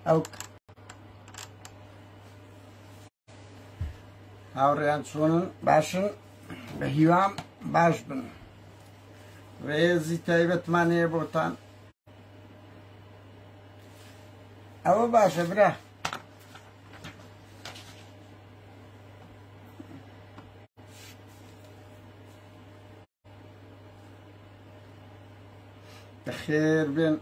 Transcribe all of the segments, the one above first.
ئەو هاوڕێیان چۆنن باشن بە هیوام باش بن ڕێزی تایبەتمان هەیە بۆتان ئەوە باشە برا بەخێر بێن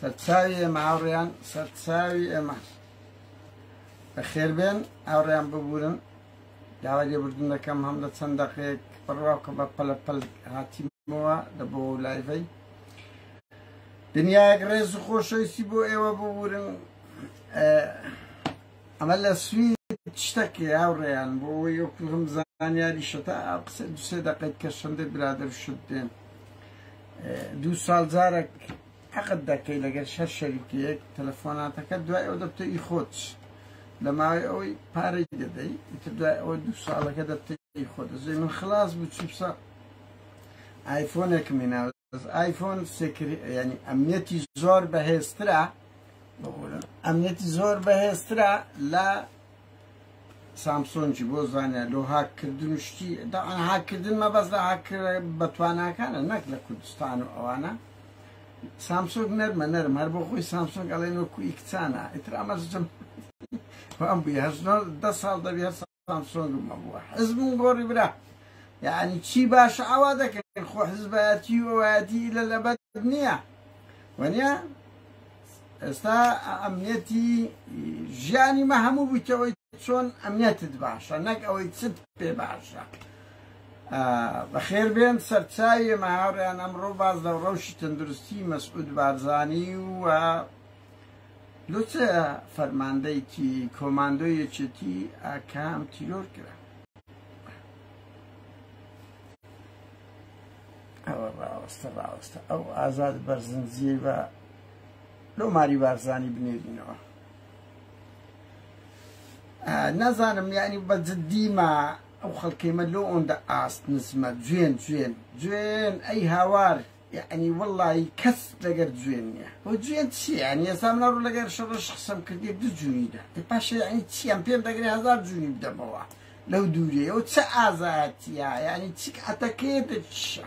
سەرچاوی ئێمە هاوڕێیان سەرچاوی ئێمە بەخێر بێن هاوڕێیان ببورن داوا لێبوردن دەکەم هەم لە چەند دەقەیەک بڕواو کە بە پەلەپەل هاتیمەوە لە بۆ لایڤەی دنیایەک ڕێز و خۆشەویستی بۆ ئێوە ببورن ئەمە لە سوید شتێکی هاوڕێیان بۆ ئەوەی وەکوم زانیاری شەتا قسە دوسێ دەقەیت کە شەندەی برادر شت دێن 2 ساڵ جارێک عقد دەکەی لەگەر شەر شەریکەیەک تەلەفۆناتەکە دوای ئەو دەبتەی خۆت لە ماوەی ئەوەی پارەی دەدەی ئیتر دوای ئەوە 2 ساڵەکە دەبتەی خۆت دەزێ من خلاص بوو چیپسە ئایفۆنێکم هێناوە ئایفۆن ینی ئەمنیەتی زۆر بەهێزترە ئەمنیەتی زۆر بەهێزترە لە سامسۆنجی بۆ زانیا لۆ هاکردن و شتی داوان هاکردن مەبەست لە هاکرد بەتواناکانە نەک لە کوردستان و ئەوانە سامسۆنگ نەرمە نەرم هەر بۆ خۆی سامسۆنگ ئەڵێن وەکو ئیکچانە ئیتر ئەمە زەم ئەم بووی 10 ساڵ دەبی هەر سامسۆنگمە بووە حزبم گۆڕی برا یعنی چی باشە ئەوا دەکەن خۆ حزبایەتی و ئەوایەتی لە لەبەر نییە وەنیە ئێستا ئەمنیەتی ژیانی مە هەموو بوویتەوەی چۆن ئەمنیەتت باشە نەک ئەوەی چت پێ باشە بەخێر بێن سەرچاوی ئێمە هاوڕێیان ئەمڕۆ باز لە ڕەوشی تەندروستی مەسعود بارزانی و لۆچە فەرماندەیەکی کۆماندۆیەکێتی ئاکام تیرۆر کرا ئەوە ڕاوەستە ئەو ئازاد بەرزنجیەی بە لۆ ماری بارزانی بنێرینەوە نازانم یعنی بە جددیمە ئەو خەڵکەیمە لۆ ئەوەندە ئاست نزمە جوێن ئەی هاوار یعنی وەڵڵی کەس لەگەر جوێن نییە بۆ جوێن چی ینی ئێستا من ڕوو لەگەر شەڕش قسەم کردێک 2 جوونیدا پاشە یعنی چیان پێم دەگرێ 1000 جوونی بدەمەوە لەو دوورێ ئەو چه ئازایەتیە یعنی چی ئەتەکەیەتە چیشە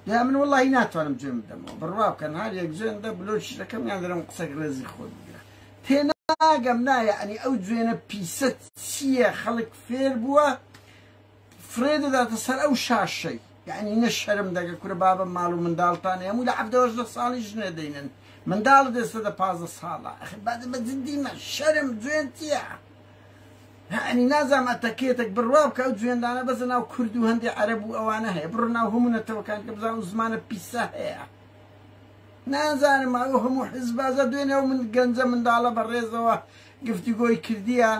یا من وەڵڵی ناتوانم جوێن بدەمەوە بڕوا بکەن هەر یەک جوێن دە بلۆچەکەم یان دەرم قسەک ڕێزی خۆت بگرە تێناگەم نایە ئەنی ئەو جوێنە پیسە چییە خەڵک فێر بووە فرێ دەداتە سەر ئەو شاشەی یعنی نە شەرم دەگە کورە بابە ماڵ و منداڵتانە هەموو لە 17 ساڵی ژنێ دەینن منداڵت ئێستا دە 15 ساڵە بعد بە جددیمە شەرم جوێن تیە یعنی نازانم ئەتەکێتێک بڕوا بکە ئەو جوێندانە بەزە ناو کورد و هەندێک عەرەب و ئەوانە هەیە بڕۆ ناو هەموو نەتەوەکان کە بزانم زمانە پیسە هەیە نازانم ئەو هەموو حیزبازە دوێنێ و من گەنجە منداڵە بەڕێزەوە گفتوگۆی کردیە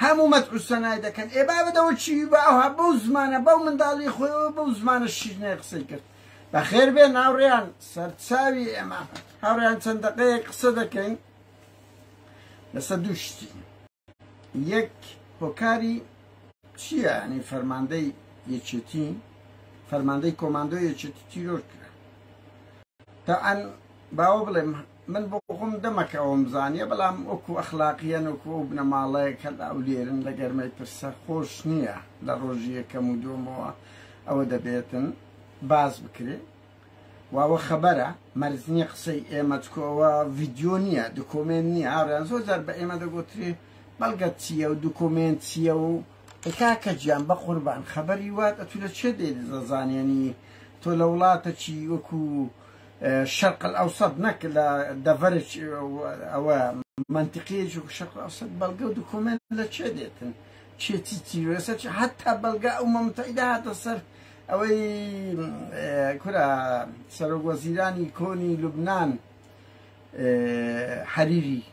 هەموو مەتعوسەنای دەکەن ئێ با بدەوە چی بە ئەوها بەو زمانە بەو منداڵی خۆیەوە بەو زمانە شیرنێ قسەی کرد بەخێر بێن هاوڕێیان سەرچاوی ئێمە هاوڕێیان چەند دەقەیەک قسە دەکەین لەسەر 2 شتی یەک هۆکاری چییە ینی فەرماندەی یەکێتی فەرماندەی کۆماندۆی یەکێتی تیرۆر کرا تاعەن باوە بڵێم من بۆ خۆم دەمەکەوەم زانیە بەڵام وەکو ئەخلاقیەن وەکو ئەو بنەماڵەیە کە ئەو لێرن لە گەرمەی پرسە خۆش نییە لە ڕۆژی یەکەم و دووەمەوە ئەوە دەبێتن باز بکرێ واوە خەبەرە مەرج نییە قسەی ئێمە چکۆوە ڤیدیۆ نییە دوکۆمنت نییە هاوڕێیان زۆر جار بە ئێمە دەگوترێ بەڵگەت چییە و دوکۆمنت چییە و کاکە گیان بە قوربان خەبەری وات ئەتو لە چێ دەزانێنی تۆ لە وڵاتە چی وەکو شرق الأوسط نك لا دفرج أو منطقية جو شرق الأوسط بلقى دوكومنت لا شديتن شتيتي وسات حتى بلقى متحدة هذا صار أو كرة صار وزيراني كوني لبنان حريري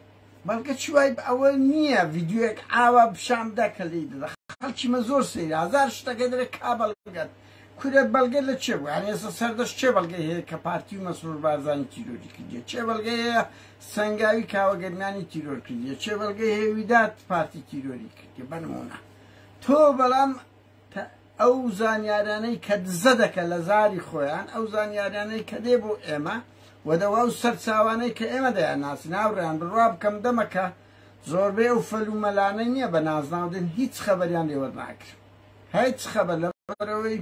بلقى شوي أول نية فيديوك عوا بشام ذاك اللي دخل شيء مزور سير هزار شتى كابل قد كره بلگه لچه بود یعنی اصلا سردش چه بلگه هی که پارتی مسئول بارزانی تیروری کردیه چه بلگه سنگاوی کاوگرمانی تیرور کردیه چه بلگه ویدات پارتی تیروری کردیه بنمونه تو بلام ئەو زانیارانەی کە دزە دەکە لە زاری خۆیان ئەو زانیارانەی کە دێ بۆ ئێمە وەدەوا و سەرچاوانەی کە ئێمە دەیانناسی ناوڕیان بڕوا بکەم دەمەکە زۆربەی ئەو فەلومەلانەی نییە بە نازناودن هیچ خەبەریان لێوە ناکرد هیچ خەبەر لەبەرەوەی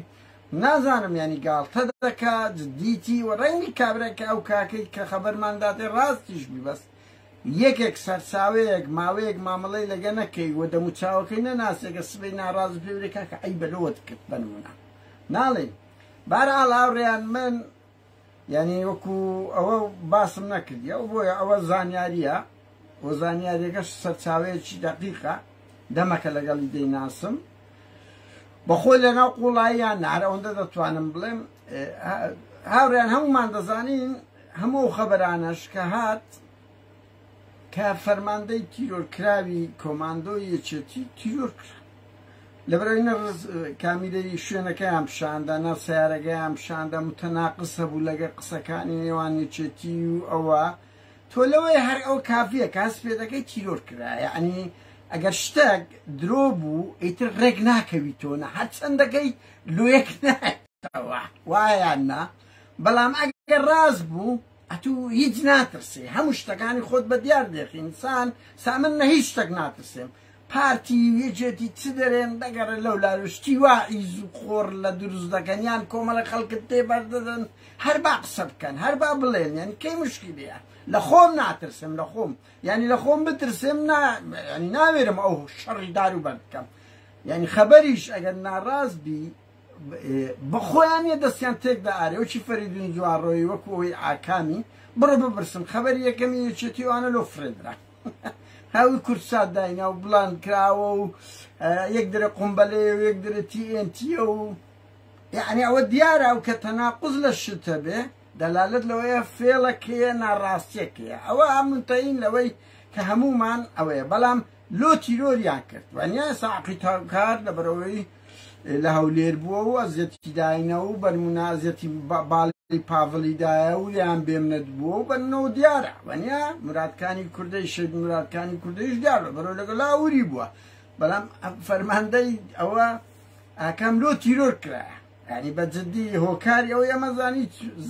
نازانم ینی گاڵتە دەکا جدیتی و ڕەنگی کابرێکە ئەو کاکەی کە خەبەرمانداتێ ڕاستیش بی بەس یەکێک سەرچاوەیەک ماوەیەک مامەڵەی لەگە نەکەی و دەموچاوەکەی نەناسێگە سبەی ناڕاز پێورێکە کە ئەی بەلۆت کرد بنمونە ناڵێن بارەحاڵ هاوڕێیان من ینی وەکو ئەوە باسم نەکردی ئەو بۆیە ئەوە زانیاریە و زانیاریەکەش سەرچاوەیەکی دەقیقە دەمەکە لەگەڵی دەیناسم بەخۆی لەناو قوڵاییان نارە ئەوەندە دەتوانم بڵێم هاوڕێیان هەمومان دەزانین هەموو خەبەرانەش کە هات کە فەرماندەی تیرۆرکراوی کۆماندۆی یەکێتی تیرۆر کرا لەبەرەوەی نەڕز کامیلەی شوێنەکەیان پیشاندا نە سیارەکەیان پیشاندا متەناقس هەبوو لەگە قسەکانی نێوان یەکێتی و ئەوە تۆ لەوەی هەر ئەو کافیە کە هەست پێ دەکەی تیرۆر کرا یعنی ئەگەر شتێک درۆ بوو ئیتر ڕێک ناکەوی تۆنە هەر چەندەکەی لۆیەک نایەوە وایان نا بەڵام ئەگەر ڕاست بوو ئەتوو هیچ ناترسێ هەموو شتەکانی خۆت بە دیار دێخی ئینسان سامن نە هیچ شتێک ناترسێم پارتی یەکێتی چ دەرێن دەگەڕێ لەو لاروشتی وا ئیز و خۆر لە دروست دەکەنیان کۆمەڵە خەڵکت تێبەردەدەن هەر با قسە بکەن هەر با بڵێن یعنی کەی مشکلەیە لە خۆم ناترسم لە خۆم یعنی لە خۆم بترسم ینی ناوێرم ئەو شەڕی دار و بەر بکەم یعنی خەبەریش ئەگەر ناڕاست بی بەخۆیانە دەستیان تێکدا ئارێ وەکی فەریدون جوانڕۆیی وەکو ئەوەی ئاکامی بڕۆ بپرسم خەبەری یەکەمی یەکێتی وانە لۆ فرێدرا هاوی کورسات داینە و بڵان کراوە و یەک دەرە قومبەلەیە و یەک دەرە TNT و یعنی ئەوە دیارە و کە تەناقوز لە شتە بێ دەلالت لەوەیە فێڵەکەیە ناڕاستیەکەیە ئەوە هەمونتەین لەوەی کە هەمومان ئەوەیە بەڵام لۆ تیرۆریان کرد وانیا ساقی تاکار لەبەرەوەی لە هەولێر بووە و ئەزیەتی داینەوە و بەرمونە ئەزیەتی باڵی پاڤڵیدایە و لیان بێمنەت بووە و بەرنەوە دیارە وانیا مرادکانی کوردەی شێت مرادکانی کوردەیش دیارە بەرەو لەگەڵ لاوری بووە بەڵام فەرماندەی ئەوە ئاکام لۆ تیرۆر کرایە ینی بە جددی هۆکاری ئەوەی ئەمە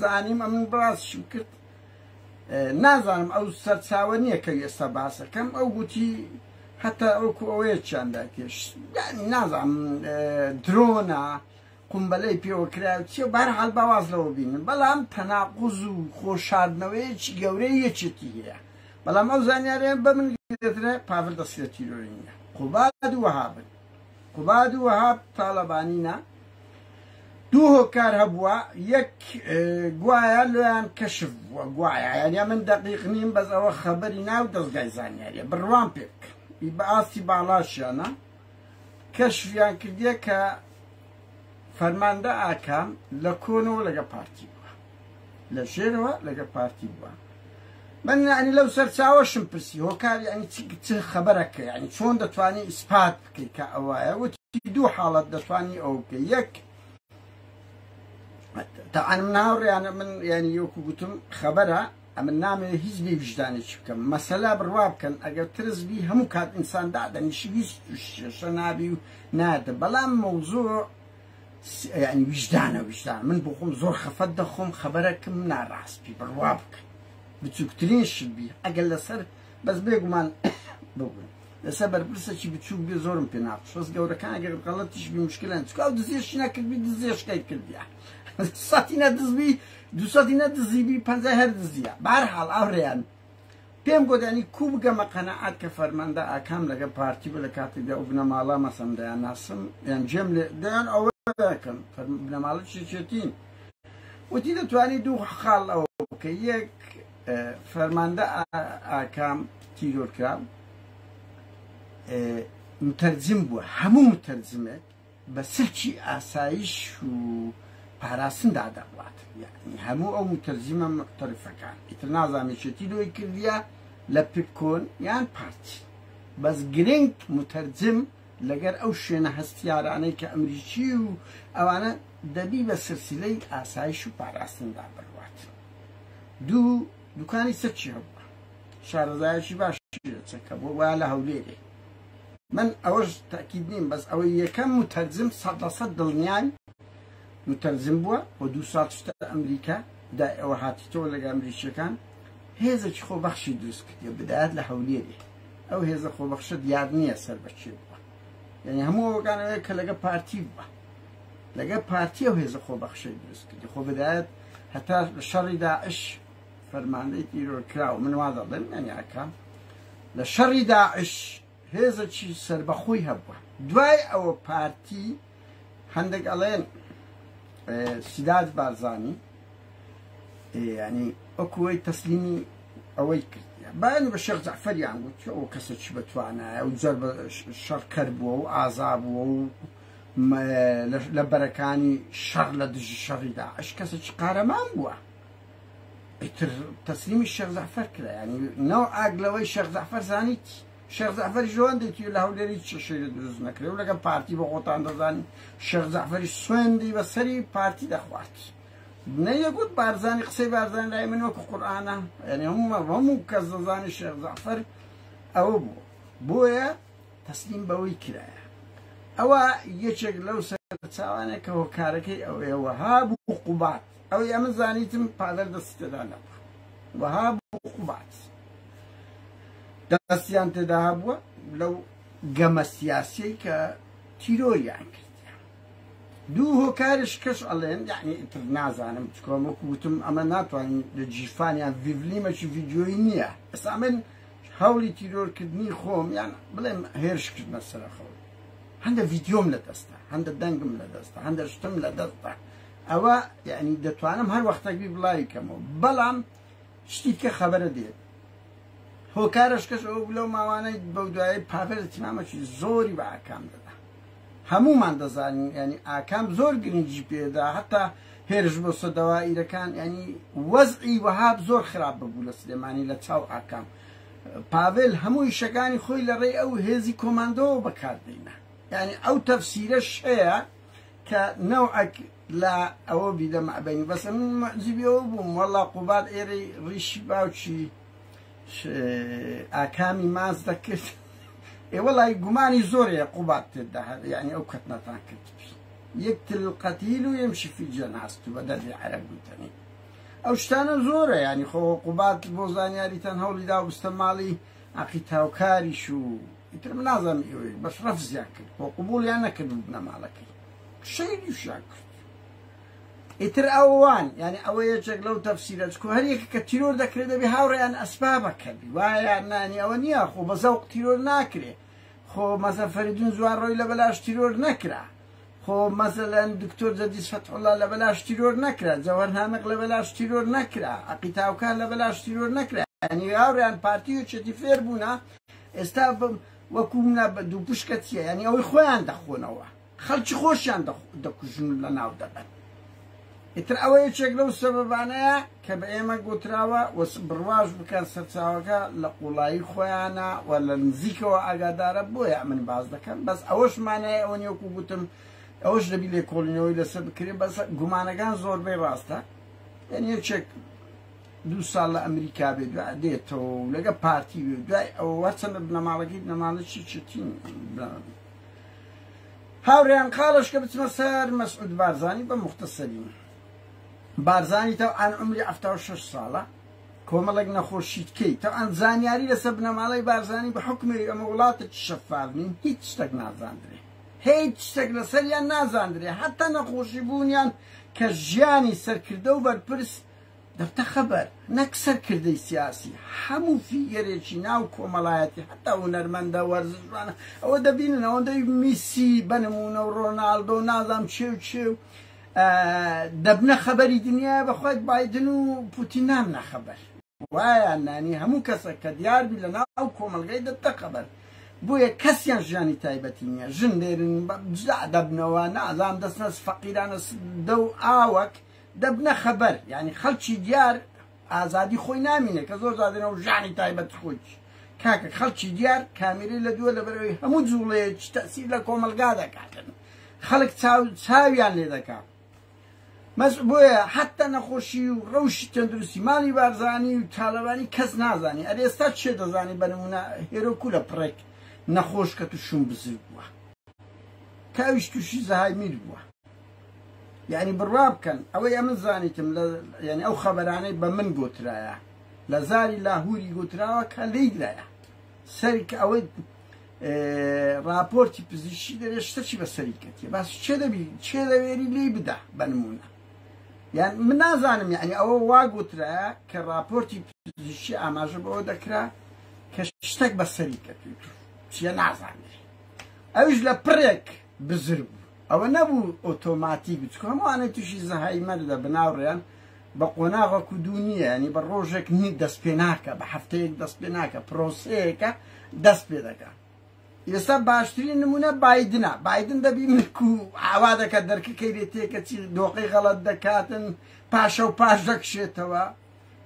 زانیم ئەمن بڕاستشم کرد نازانم ئەو سەرچاوە نییە کە ئێستا باسەکەم ئەو گوتی حتا ئەوکو ئەوەیە چیاندا کێش ینی نازانم درۆنە قومبەلەی پێوە کراوە چیە بەهەرحاڵ باواز لەوە بینن بەڵام تەناقوز و خۆشاردنەوەیەکی گەورەی یەکێتی هەیە بەڵام ئەو زانیاریان بە من دەترێ پاڤڵ دەستێت تیرۆری نییە قوباد و وەهابن قوباد و وەهاب تاڵەبانینە دوو هۆکار هەبووە یەک گوایە لۆیان کەشف بووە گوایە یانیا من دەقیق نیم بەس ئەوە خەبەری ناو دەستگای زانیاریە بڕوان پێ بکە بە ئاستی باڵاشیانە کەشفیان کردیە کە فەرماندە ئاکام لە کۆنەوە لەگە پارتی بووە لە ژێرەوە لەگە پارتی بووە من ینی لەو سەرچاوەشم پرسی هۆکاری ینی چ خەبەرەکە ینی چۆن دەتوانی ئیسپات بکەی کە ئەوایە وتی دوو حاڵەت دەتوانی ئەو بکەی یەک تاعاان من هاوڕێیانە من ینی یۆکو گوتم خەبەرە ئەمن نامەوێت هیچ بێ ویژدانێکی بکەم مەسەلا بڕوا بکەن ئەگەر ترسبی هەموو کات ئینسان دادەنیشی ویست شێشە نابی و نادە بەڵام مەوزوع ینی ویژدانە ویژدان من بۆ خۆم زۆر خەفەت دەخۆم خەبەرەکەم ناڕاستبی بڕوا بکە بچووکترین شت بی ئەگەر لەسەر بەس بێگومان ببوون لەسەر بەرپرسێکی بچووک بێ زۆرم پێ ناخۆش گەورەکان ئەگەر غەڵەتیش بی مشکلان چکە ئەو دزێشی نەکردبی دزێشکەی کردیە سەتی نەدزبی دووسەتی نەدزیبی پەنجای هەر دزیە بەهەرحاڵ ئەوڕێیان پێم گۆدانی کوو بگەمە قەنەعات کە فەرماندە ئاکام لەگە پارتی بە لە کاتێکدا ئەو بنەماڵە مەسەم دەیان ناسم یان جێم لێ دەیان ئەوە دەکەم بنەماڵە چێتین وتی دەتوانی دوو خاڵ ئەوە بکە یەک فەرماندە ئاکام تیرۆرکرا متەرجم بووە هەموو متەرجمێک بە سەرکی ئاسایش و پاراستندا دەبڵات یعنی هەموو ئەو متەرجمە مختەلفەکان ئیتر نازانێتێتی لۆی کردیە لە پێکۆن یان پارتی بەس گرنگ متەرجم لەگەر ئەو شوێنە هەستیارانەی کە ئەمریکی و ئەوانە دەبی بە سلسلەی ئاسایش و پاراستندا بڕوات دوکانی سەرچی هەبووە شارەزایەکی باش چەکە بۆ وا لە هەولێرێ من أوج تأكيد نيم بس أو يكم مترجم صد دڵنیای مترجم بووە و 2 ساڵ شتە ئەمریکا دا ئەوە هاتیتەوە لەگە ئەمریکیەکان هێزێکی خۆبەخشی دروست کردی بدایەت لە هەولێری ئەو هێزە خۆبەخشە دیار نییە سەر بەچێ بووە یعنی هەموو ئەوەکانەوەیە کە لەگە پارتی بووە لەگە پارتی ئەو هێزە خۆبەخشەی دروست کردی خۆ بدایەت هەتا لە شەڕی داعش فەرماندەی تیرۆرکراوە من وا دەڵێم یعنی ئاکام لە شەڕی داعش هێزێکی سەربەخۆی هەبووە دوای ئەوە پارتی هەندێک ئەڵێن سیداد بارزانی یعنی ئەوکوەی تەسلیمی ئەوەی کرد باەن بە شێخ جەعفەریان گوت ئەو کەسێکی بەتوانایە و جەر بە شەڕکەر بووە و ئازا بووە و لە بەرەکانی شەڕ لە دژی شەڕی داعش کەسێکی قارەمان بووە ئیتر تەسلیمی شێخ جەعفەر کرا ینی نەو ئاگلەوەی شێخ جەعفەر زانیت شێخ جەعفەری ژۆندێکی لە هەولێری چێشەی دروست نەکرێ و لەگە پارتی بە خۆتان دەزانی شێخ جەعفەری سوێندی بەسەری پارتی دەخوارد نەیەگوت بارزانی قسەی بارزانی لای من وەکو قورئانە یعنی هەموو کەس دەزانی شێخ جەعفەر ئەوە بوو بۆیە تەسلیم بەوەی کرایە ئەوە یەکێک لەو سەرچاوانێک کە هۆکارەکەی ئەوەیە وەهاب و قوبات ئەوەی ئەمە زانیتم پادەر دەستێدا نەبوو وەهاب و قوبات دەستیان تێدا هەبووە لەو گەمە سیاسیەی کە تیرۆریان کردیان دوو هۆکارش کەس ئەڵێن یعنی ئیتر نازانم چکۆمە وتم ئەمە ناتوانین لە جیفانیان ڤیڤلیمەکی ڤیدیۆیی نییە ئێستا من هەوڵی تیرۆرکردنی خۆم یان بڵێم هێرشکردنە سەرخەوە هەندە ڤیدیۆم لە دەستە هەندە دەنگم لە دەستە هەندە شتم لە دەستە ئەوە یعنی دەتوانم هەر وەختێکی بڵاوی کەمەوە بەڵام شتی کە خەبەرە دێت هۆکارش کەس ئەوە لەو ماوانەی بەو دوایی پاڤێل تیمامەکی زۆری بە ئاکام دەدا هەمومان دەزانین ینی ئاکام زۆر گرنگی پێدا هەتا هێرش بۆ سەدەوائیرەکان ینی وەزعی وەهاب زۆر خراپ ببوو لە سلێمانی لە چاو ئاکام پاڤێل هەموو ئیشەکانی خۆی لە ڕێی ئەو هێزی کۆماندۆوە بەکاردێنا ینی ئەو تەفسیرەش هەیە کە نەوعەک لە ئەوە بی لە مەعبەینی بەسە من مەعجوبیەوە بووم وەڵا قوبات ئێرەی ڕیشی باوکی ئاکامی ماز دەکرد وەڵای گومانی زۆرەیە قوبات تێدا یعنی ئەو کەتنەتان کرد یەکتر القەتیل و یەمشی فی جەناست و بە دەردی عەرەب گوتنی ئەو شتانە زۆرە ینی خۆ قوبات بۆ زانیاریتان هەوڵی دا بستە ماڵی عەقی تاوکاریش و ئیتر من نازانم ئێوەی بەش ڕەفزیان کرد بۆ قوبوڵیان نەکرد بنە ماڵەکەی شەیدیشیان کرد ئیتر ئەوان ینی ئەوە یەکێک لەو تەفسیرە چکۆ هەر یەکە کە تیرۆر دەکرێت دەبێ هاوڕێیان ئەسبابە کردی وایە نانی ئەوە نییە خۆ بە زەوق تیرۆر ناکرێ خۆ مەسە فەریدون جوان ڕۆی لە بەلاش تیرۆر نەکرا خۆ مەسەلەن دکتۆر جەدیس فەتحوڵڵا لە بەلاش تیرۆر نەکرا جەوهەر هامق لە بەلاش تیرۆر نەکرا عەقی تاوکار لە بەلاش تیرۆر نەکرا ینی هاوڕێیان پارتی و چێتی فێر بوونا ئێستا وەکو منە بە دوو پشکە چییە ینی ئەوەی خۆیان دەخۆنەوە خەڵکی خۆشیان دەکوژن لە ناو دەبن ئیتر ئەوە یەکێک لەو سەبەبانەیە کە بە ئێمە گوتراوە بڕواژ بکەن سەرچاوەکە لە قوڵایی خۆیانە و لە نزیکەوە ئاگادارە بۆیە من باز دەکەم بەس ئەوەش مانایە ئەوە نیوەکو گوتم ئەوەش دەبی لێکۆڵینەوەی لەسەر بکرێت بەس گومانەکان زۆربەی ڕاستە یعنی یەکێک 2 ساڵ لە ئەمریکا بێت دوای دێتەوە و لەگە پارتی بێت دوای ئەوە وەچەندە بنەماڵەکەی بنەماڵەکی چتین هاوڕێیان قاڵش کە بچمە سەر مەسعود بارزانی بە مختصەری بارزانی تەوعان عمری 76 ساڵە کۆمەڵێک نەخۆشی تکەی تەوعان زانیاری لەسەر بنەماڵەی بارزانی بە حکمێری ئەمە وڵاتێکی شەفاف نین هیچ شتێک نازاندرێ هیچ شتێک لەسەریان نازاندرێ حتا نەخۆشی بوونیان کە ژیانی سەرکردە و بەرپرس دەبتە خەبەر نەک سەرکردەی سیاسی هەموو فیگەرێکی ناو کۆمەڵایەتی حتا هونەرمەندە وەرزشوانە ئەوە دەبینن ئەوەندەی میسی بەنمونە و ڕۆناڵدۆ و نازام چێ و چێ و دەبنە خەبەری دنیا بەخوای بایدن و پوتین نامنە خەبەر وایە نانی هەموو کەسێک کە دیاربی لە ناو کۆمەلگەی دەبتە خەبەر بۆیە کەسیان ژیانی تایبەتی نییە ژن لێرن جدا دەبنەوە نازام دەستنە فەقیرانە دە و ئاوەک دەبنە خەبەر یعنی خەڵکی دیار ئازادی خۆی نامینێ کە زۆر زادنەوە ژانی تایبەتی خۆی کاکە خەڵکی دیار کامێرەی لە دووە لەبەرەوەی هەموو جوڵەیە تەسیر لە کۆمەلگا دەکاتن خەڵک چاویان لێ دەکات بۆیە حتا نەخۆشی و ڕەوشی تەندروستی ماڵی بارزانی و تاالبانی کەس نازانی ئەرێ ئێستا چێ دەزانی بەنمونە هێرۆکو لە پڕێک نەخۆش کە تووشم بزر بووە کاویش تووشی زەهایمیر بووە یعنی بڕوا بکەن ئەوەی ئەمن زانیتم یعنی ئەو خەبەرانەی بە من گۆترایە لە زاری لاهوری گۆتراوە کە لەیلایە سەری کە ئەوەی راپۆرتی پزیشکی دەرێ شتەچی بە سەری کەتێ باس چێ دەوێری لێی بدە بە نمونە یان من نازانم یعنی ئەوە وا گۆترایە کە راپۆرتی پزیشکی ئاماژە بەوە دەکرا کە شتێک بە سەری کەتێت چیە نازانێ ئەویش لە پڕێک بزر بوو ئەوە نەبوو ئۆتۆماتیک بچکە هەمووانەی تووشی زەهایمەردا بناوڕێیان بە قۆناغەک و دوو نییە ینی بە ڕۆژێک دەست پێ ناکە بە هەفتەیەک دەست پێ ناکە پرۆسەیەکە دەست پێ دەکات ئێستا باشترین نمونە بایدنە بایدن دەبی ملک و ئاوا دەکات دەرکەکەی لێتێکە چی دۆقەی غەڵەت دەکاتن پاشە و پاش دەکشێتەوە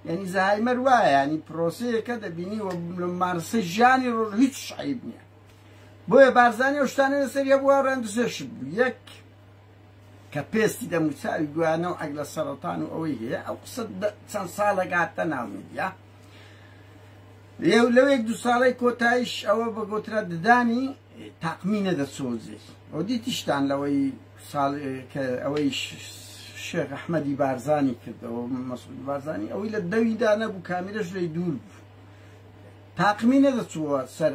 یعنی زەهایمەر وایە ینی پرۆسەیەکە دەبینی و لە مارسە ژیانی ڕۆژ هیچ عیب نییە بۆیە بارزانانی ئەو شتانە لەسەر هەبووە ڕەندزێشت بوو یەک کە پێستی دەموچاوی گویانە و ئەگ لە سەرەتان و ئەوەی هەیە ئەو قسە چەند ساڵێک هاتە ناو میدیا لەو یەک دوو ساڵەی کۆتاییش ئەوە بە گۆترا ددانی تاقمینە دەسۆزێ ئەو دیتیشتان لەوەی ساڵ کە ئەوەی شێخ ئەحمەدی بارزانی کردەوە مەسعود بارزانی ئەوەی لە دەویدا نەبوو کامیرەش لێی دوور بوو تاقمینە دەچووە سەر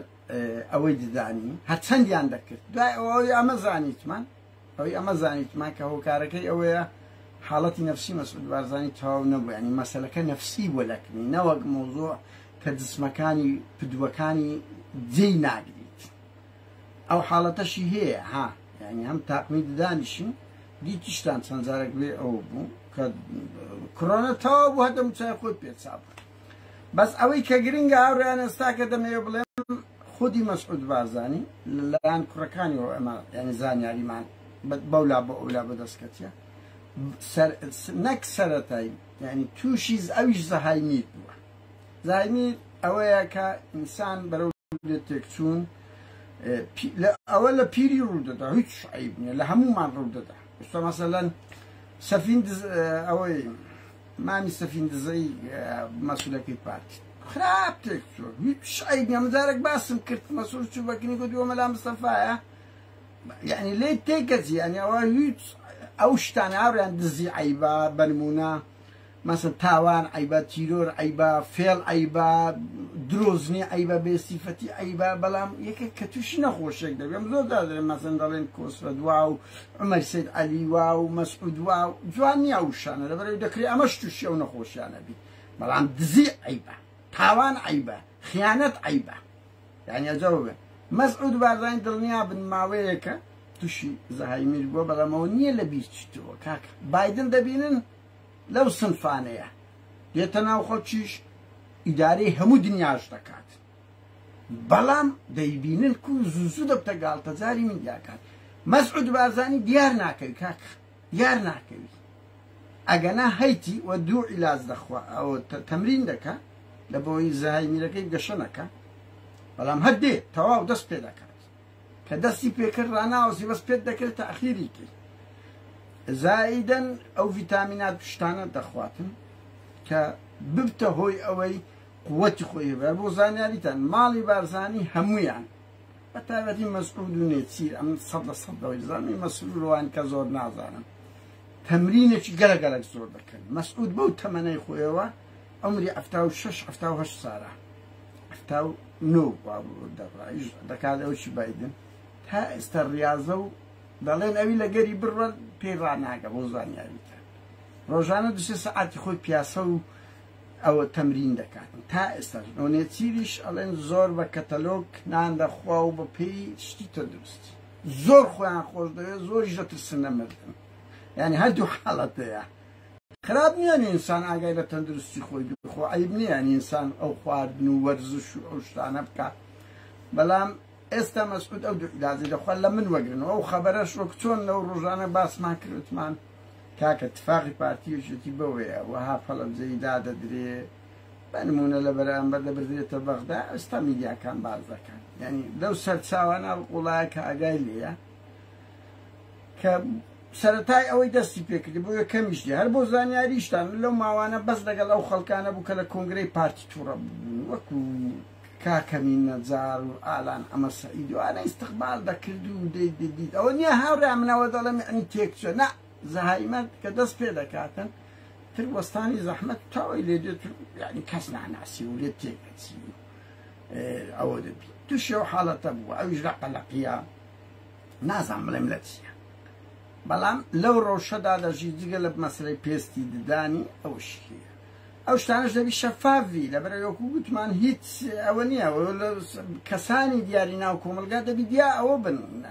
ئەوەی ددانی هەرچەندیان دەکرد دوای ئەوەی ئەمە زانیتمان ئەوەی ئەمە زانیتمان کە هۆکارەکەی ئەوەیە حاڵەتی نەفسی مەسعود بارزانی تەواو نەبوو ینی مەسەلەکە نەفسی بووە لەکنی نەوەک مۆزوع کە جسمەکانی پدوەکانی جێی ناگریت ئەو حاڵەتەشی هەیە ها ینی هەم تاقمی ددانیشن دیتیشتان چەند جارێک لێ ئەوە بوو کە کڕۆنە تەواو بوو هەر دەموچای خۆی پێچاو بەس ئەوەی کە گرنگە ئاوڕیان ئێستا کە دەمەوێ بڵێم خودی مەسعود بارزانی لەلایەن کوڕەکانیەوە ئەمە ینی زانیاریمان بەولا بە ئەولا بەدەستکەچە نەک سەرەتایی ینی تووشی ئەویش زەهایمیر بووە زەهایمیر ئەوەیە کە ئینسان بەرەو لێ تێکچوون ئەوە لە پیری ڕوودەدا هیچ عیب نییە لە هەمومان ڕوودەدا ئێستا مەسەلەن سەفیندز ئەوەی مامی سەفیندزەی مەسوولەکەی پارتی خراپ تێکچووە هیچ عیب نییە مجارێک باسم کرد مەسوول چوو بەکنی گوتووە مەلا مستەفایە یعنی لێ تێکەچی ینی ئەوە هیچ ئەو شتانە ئاوڕیان دزی عیبە بەنمونە مثلا تاوان عیبە تیرۆر عیبە فێڵ عیبە درۆزنی عیبە بێسیفەتی عیبە بەڵام یەکێک کە تووشی نەخۆشێک دەبێم زۆر دادرێن مەسەن دەڵێن کۆسرە دوا و عومەر سەید عەلی وا و مەسعود وا و جوان نییە ئەو شانە لەبەرەوەی دەکرێت ئەمەش تووشی ئەو نەخۆشیانە بیت بەڵام دزی عیبە تاوان عیبە خیانەت عیبە یعنی ئەجەوە بێ مەسعود بارزانی دڵنیا بن ماوەیەکە تووشی زەهایمیر بووە بەڵامەوە نییە لە بیر چیتەوە کاکە بایدن دەبینن لەو سنفانەیە دێتە ناو خەڵکیش ئیدارەی هەموو دنیاش دەکات بەڵام دەیبینن کو زوو دەبتە گاڵتەجاری میدیاکان مەسعود بارزانی دیار ناکەوی کاکە دیار ناکەوی ئەگەنا هەیتی و دوو عیلاج دەخوا ئەوە تەمرین دەکات لە بۆی زەهایمیرەکەی گەشە نەکە بەڵام هەر دێ تەواو دەست پێ دەکات کە دەستی پێکرد ڕناوەسی بەس پێت دەکرێت تەخیری کرد زائیدەن ئەو ڤیتامینات شتانە دەخواتن کە ببتە هۆی ئەوەی قووەتی خۆی هەبێت بۆ زانیاریتان ماڵی بارزانی هەموویان بە تایبەتی مەسعود و نێچیر ئەم 100% دەزانین مەسعودوان کە زۆر نازانن تەمرینێکی گەلەگەلێک زۆر دەکەن مەسعود بەو تەمەنەی خۆیەوە عمری 76 78 ساڵە 79 دەکات ئەوشی بایدن تا ئێستا ڕاضە و دەڵێن ئەوی لە گەری بڕە پێی ڕناگە بۆ زانیاریتە ڕۆژانە دوسێ سەعاتی خۆی پیاسە و ئەوە تەمرین دەکاتن تا ئێستا نێچیریش ئەڵێن زۆر بە کەتەلۆگ نان دەخوا و بە پێی شتی تەندروستی زۆر خۆیان خۆش دەوێت زۆریش دەترسن نەمردن یعنی هەردوو حاڵەتەیە خراپ نییە ئینسان ئاگای لە تەندروستی خۆی بخۆ عیب نییە ئینسان ئەو خواردن و وەرزش و ئەو شتانە بکات بەڵام ئێستا مەسعود ئەو دوو عیلاجی دەخوا لە من وەگرنەوە ئەو خەبەرەش وەک چۆن لەو ڕۆژانە باسمان کردوتمان کاکە اتفاقی پارتیەشێتی بەوەیە وەها فەڵەمجەی دادەدرێ بەنمونە لە بەرامبەر دەبردرێتە بەغدا ئێستا میدیاکان باز دەکەن یعنی لەو سەرچاوانە وڵایە کە ئاگای لێیە کە سەرەتای ئەوەی دەستی پێکردی بۆ یەکەمیشتی هەر بۆ زانیاریشتان لەو ماوانە بەس لەگەڵ ئەو خەڵکانە بوو کە لە کۆنگرەی پارتی تووڕە بوو وەکو كاكمين نزار وآلان أمر سعيد وأنا استقبال ذكردو دي أو نيا هاورا من أول ظلم يعني تيكشو نا زهايمات كدس بيدا كاتن تر وسطاني زحمة تاوي ليدت يعني كسنا ناسي وليد تيكتسي أو دبي تشو حالة أبو أو يجرق لقيا ناس عمل ملتسيا بلام لو روشد على جيدي قلب مسألة بيستي دداني أو شيء أو شتانش دبي شفافي لبرا يوكو قلتمان هيت أولية ولا كساني ديارينا وكومل قاعدة بديا أو بن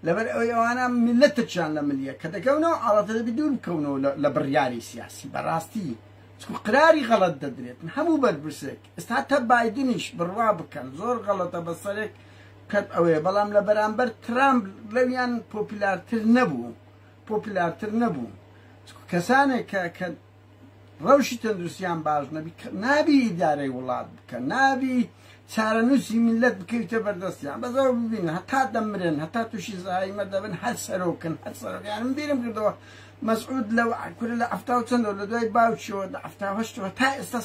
لبرا أنا ملتت شان لمليا كذا كونه على تدبي بدون كونه لبرياري سياسي براستي تكون قراري غلط ددريت همو برسك استعتب بايدنيش بروابك زور غلطة بصرك كت أوي بلام لبرامبر ترامب لويان بوبيلار ترنبو كسانة ك روشي تندرسيان باش نبي إدارة ولاد بك نبي سارنوسي ملت بكيف تبردستيان بس أو ببين حتى دمرن حتى توشي زهاي مدبن حد سروكن يعني مبينم كردوا مسعود لو كل لا أفتاو تندو لدوي باوشي ودا أفتاو هشتو تا استا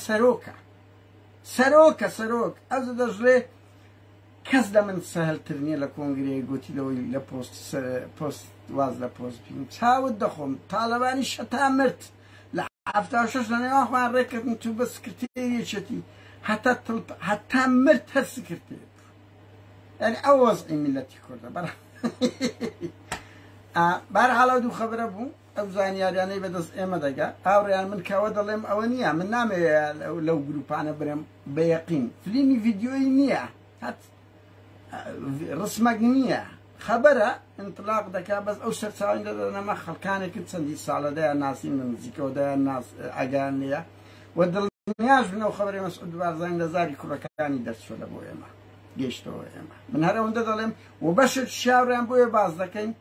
سروك أزو دجلي كذا من سهل ترني لكونغري قلت له لبوست واز لبوست بين تاود دخم طالباني شتامرت عفتها شوش لأني أخوان ركض نتو بالسكرتيرية شتي حتى مرت هالسكرتير يعني أوز ملتي كردة برا بار حالا دو خبر أبو أو زانيار يعني بدس إيما دقا أو ريان من كاود اللهم أونيا من نام لو جروب أنا بريم بيقين فيلمي فيديوي نيا هات رسمك نيا خبره انطلاق دكا بس أوسر ساوين أنا ما خلكاني كنت سندي سالة ده الناس من زيكو ده الناس أجانية ودلنياش منو خبري مسعود بارزين لزاري كركاني درس ولا بويا ما جيشتو ويا ما من هذا وندا ظلم وبشر الشاور يم بويا باز دكين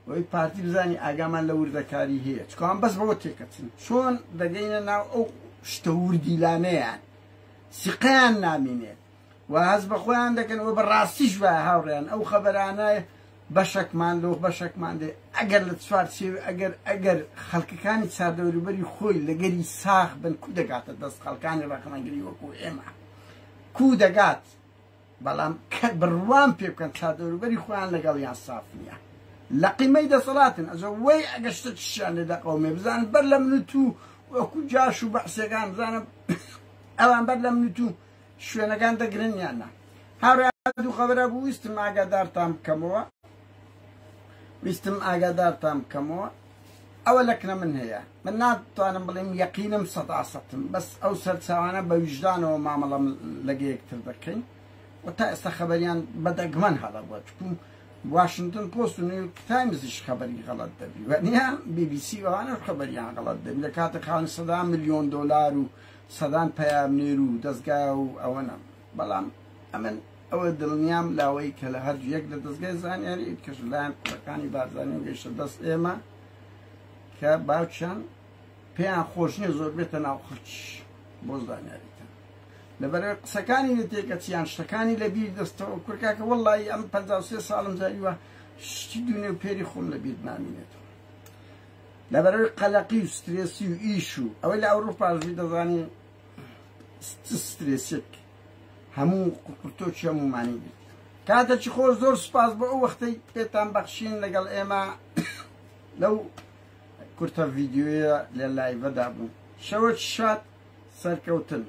وي بارتي بزاني أجامان لور دكاري هي تكون بس بوتي كتن شون دقينا ناو أو شتور ديلانه يعني سقيان نامينه وهذا بخوان دكين وبراسيش بقى هاوريان أو خبرانه بشك مان ده اگر لتسوار سي اگر خلق كانت سادوري بري خوي لغري ساخ بن كودغات دس خلقاني رقم غري وكو اما كودغات بلام كبروان بيب كان سادوري بري خوان لغال يا صافنيا لقيميد صلاه ازوي اغشت الشان ده قومي بزان برلمنتو وكو جاشو بحسغان بزان اوان برلمنتو شو انا كان دغرن يانا هارو خبر ابو استمع قدر تام كموا بيستم أقدر تام كمو أولكنا من هي من ناد طانا بليم يقينا مصدعصتم بس أوصل سوانا بوجدانه ومعمل لقيك تذكرين وتا استخبريان بدأ من هذا وجهكم واشنطن بوست ونيويورك تايمز إيش خبري غلط دبي وأنا BBC وأنا خبريان غلط دبي لكاتك خان $100 مليون صدان بيام نيرو دزقاو أو أنا بلام أمن أود النيام لاوي كلا هرج يقدر دزجاي زاني يعني كشلان كاني بارزاني وجيش دس إيما كباوشان بيان خوشني زور بيتنا وخش بوزداني يعني لبرا سكاني نتيجة شتكاني لبير دستو كركاك والله أم 56 سالم زايوا شتدوني بيري خون لبير نامينتو لبرا قلقي وستريسي وإيشو أولا أوروبا زيدا زاني ستريسيك همو قرطوش همو معني كانت شخور زور سپاس بو وقتی بيتان بخشين لقل ايما لو كرتا فيديويا للايفا دابو شوت شات سركوتن